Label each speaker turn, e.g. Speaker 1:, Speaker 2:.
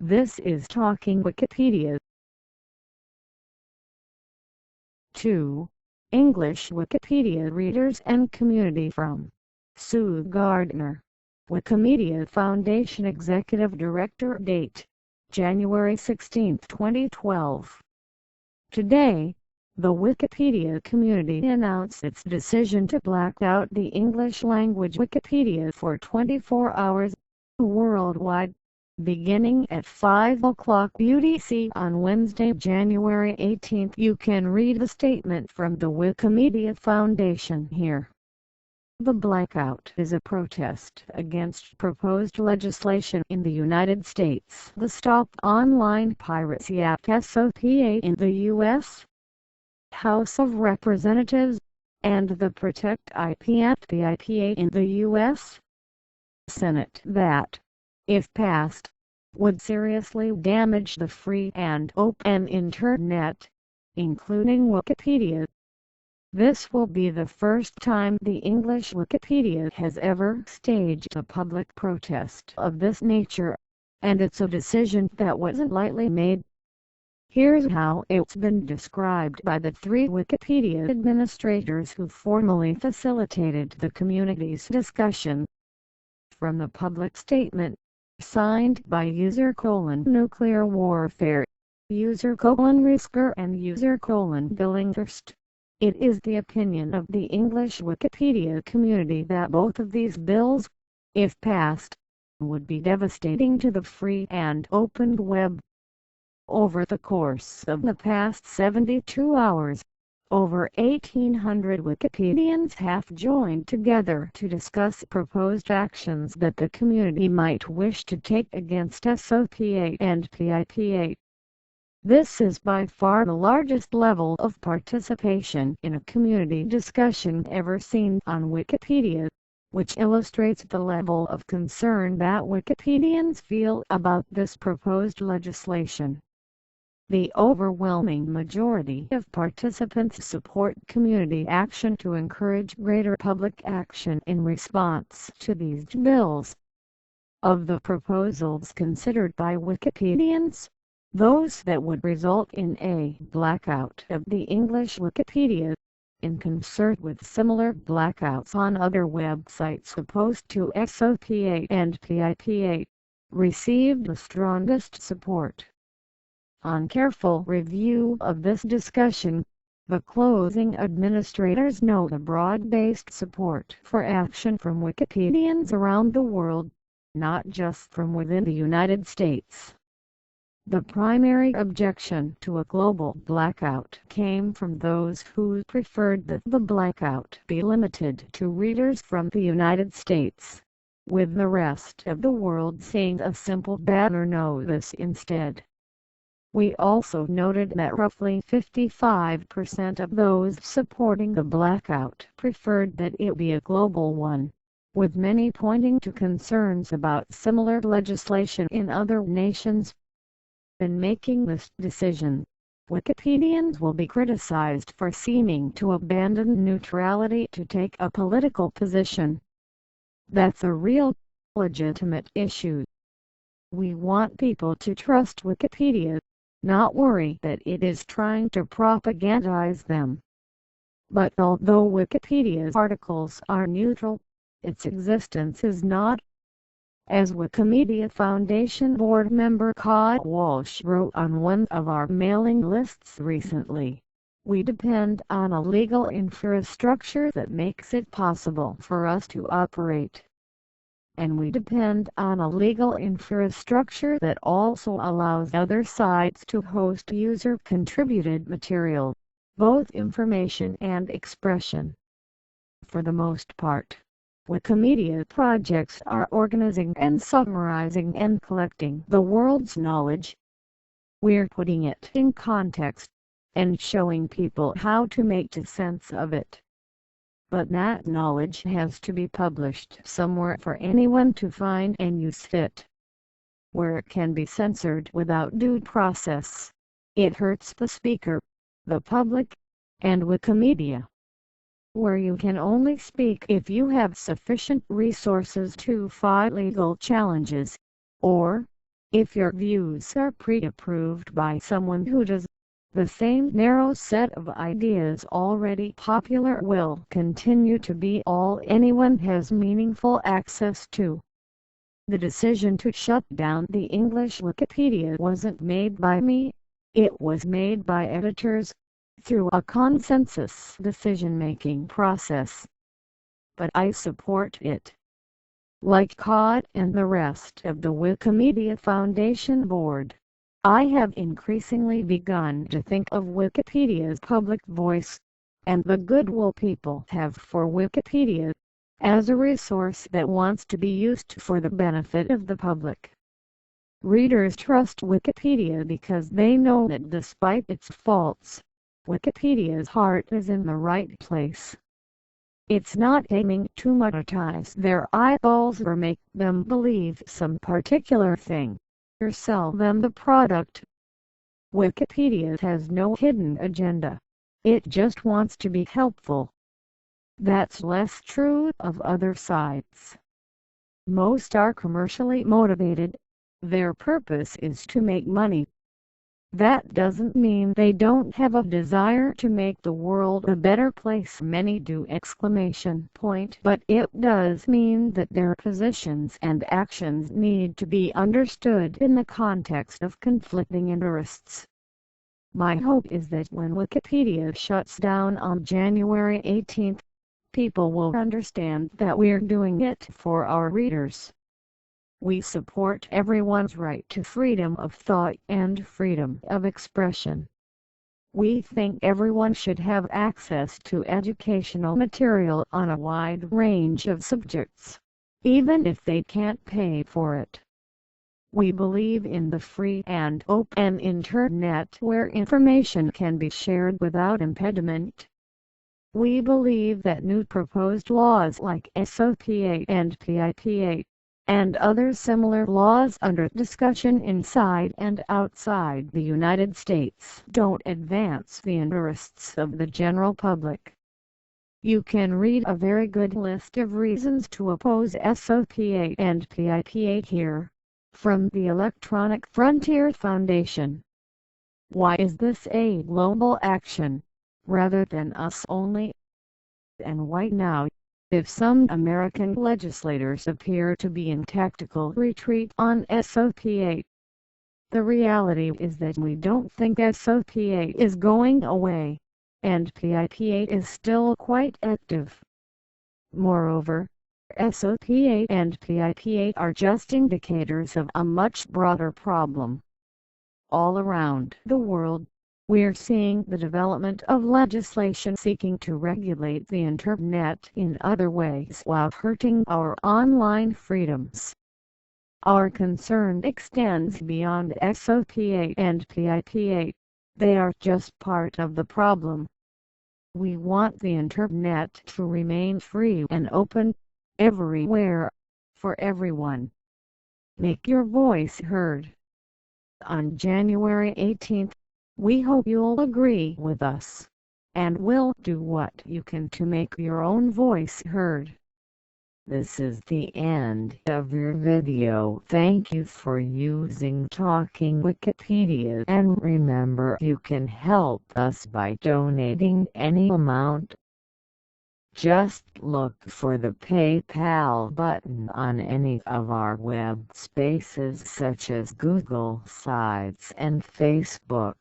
Speaker 1: This is Talking Wikipedia. 2. English Wikipedia Readers and Community from Sue Gardner, Wikimedia Foundation Executive Director. Date: January 16, 2012. Today, the Wikipedia community announced its decision to black out the English language Wikipedia for 24 hours worldwide, beginning at 5 o'clock UTC on Wednesday, January 18. You can read the statement from the Wikimedia Foundation here. The blackout is a protest against proposed legislation in the United States, the Stop Online Piracy Act (SOPA) in the U.S. House of Representatives, and the Protect IP Act (PIPA) in the U.S. Senate that, if passed, would seriously damage the free and open Internet, including Wikipedia. This will be the first time the English Wikipedia has ever staged a public protest of this nature, and it's a decision that wasn't lightly made. Here's how it's been described by the 3 Wikipedia administrators who formally facilitated the community's discussion. From the public statement, signed by user:"Nuclear Warfare, user:"Risker and user:"Billinghurst. It is the opinion of the English Wikipedia community that both of these bills, if passed, would be devastating to the free and open web. Over the course of the past 72 hours, over 1,800 Wikipedians have joined together to discuss proposed actions that the community might wish to take against SOPA and PIPA. This is by far the largest level of participation in a community discussion ever seen on Wikipedia, which illustrates the level of concern that Wikipedians feel about this proposed legislation. The overwhelming majority of participants support community action to encourage greater public action in response to these bills. Of the proposals considered by Wikipedians, those that would result in a blackout of the English Wikipedia, in concert with similar blackouts on other websites opposed to SOPA and PIPA, received the strongest support. On careful review of this discussion, the closing administrators note a broad-based support for action from Wikipedians around the world, not just from within the United States. The primary objection to a global blackout came from those who preferred that the blackout be limited to readers from the United States, with the rest of the world seeing a simple banner notice instead. We also noted that roughly 55% of those supporting the blackout preferred that it be a global one, with many pointing to concerns about similar legislation in other nations. In making this decision, Wikipedians will be criticized for seeming to abandon neutrality to take a political position. That's a real, legitimate issue. We want people to trust Wikipedia, not worry that it is trying to propagandize them. But although Wikipedia's articles are neutral, its existence is not. As Wikimedia Foundation board member Todd Walsh wrote on one of our mailing lists recently, we depend on a legal infrastructure that makes it possible for us to operate. And we depend on a legal infrastructure that also allows other sites to host user-contributed material, both information and expression. For the most part, Wikimedia projects are organizing and summarizing and collecting the world's knowledge. We're putting it in context, and showing people how to make sense of it. But that knowledge has to be published somewhere for anyone to find and use it. Where it can be censored without due process, it hurts the speaker, the public, and Wikimedia. Where you can only speak if you have sufficient resources to file legal challenges, or, If your views are pre-approved by someone who does, the same narrow set of ideas already popular will continue to be all anyone has meaningful access to. The decision to shut down the English Wikipedia wasn't made by me, it was made by editors, through a consensus decision-making process. But I support it. Like Cod and the rest of the Wikimedia Foundation board, I have increasingly begun to think of Wikipedia's public voice, and the goodwill people have for Wikipedia, as a resource that wants to be used for the benefit of the public. Readers trust Wikipedia because they know that despite its faults, Wikipedia's heart is in the right place. It's not aiming to monetize their eyeballs or make them believe some particular thing, or sell them the product. Wikipedia has no hidden agenda. It just wants to be helpful. That's less true of other sites. Most are commercially motivated. Their purpose is to make money. That doesn't mean they don't have a desire to make the world a better place. Many do! But it does mean that their positions and actions need to be understood in the context of conflicting interests. My hope is that when Wikipedia shuts down on January 18th, people will understand that we're doing it for our readers. We support everyone's right to freedom of thought and freedom of expression. We think everyone should have access to educational material on a wide range of subjects, even if they can't pay for it. We believe in the free and open internet where information can be shared without impediment. We believe that new proposed laws like SOPA and PIPA, and other similar laws under discussion inside and outside the United States, don't advance the interests of the general public. You can read a very good list of reasons to oppose SOPA and PIPA here, from the Electronic Frontier Foundation. Why is this a global action, rather than us only? And why now? If some American legislators appear to be in tactical retreat on SOPA, the reality is that we don't think SOPA is going away, and PIPA is still quite active. Moreover, SOPA and PIPA are just indicators of a much broader problem. All around the world, we're seeing the development of legislation seeking to regulate the internet in other ways while hurting our online freedoms. Our concern extends beyond SOPA and PIPA. They are just part of the problem. We want the internet to remain free and open, everywhere, for everyone. Make your voice heard. On January 18th, we hope you'll agree with us, and will do what you can to make your own voice heard. This is the end of your video. Thank you for using Talking Wikipedia, and remember you can help us by donating any amount. Just look for the PayPal button on any of our web spaces such as Google sites and Facebook.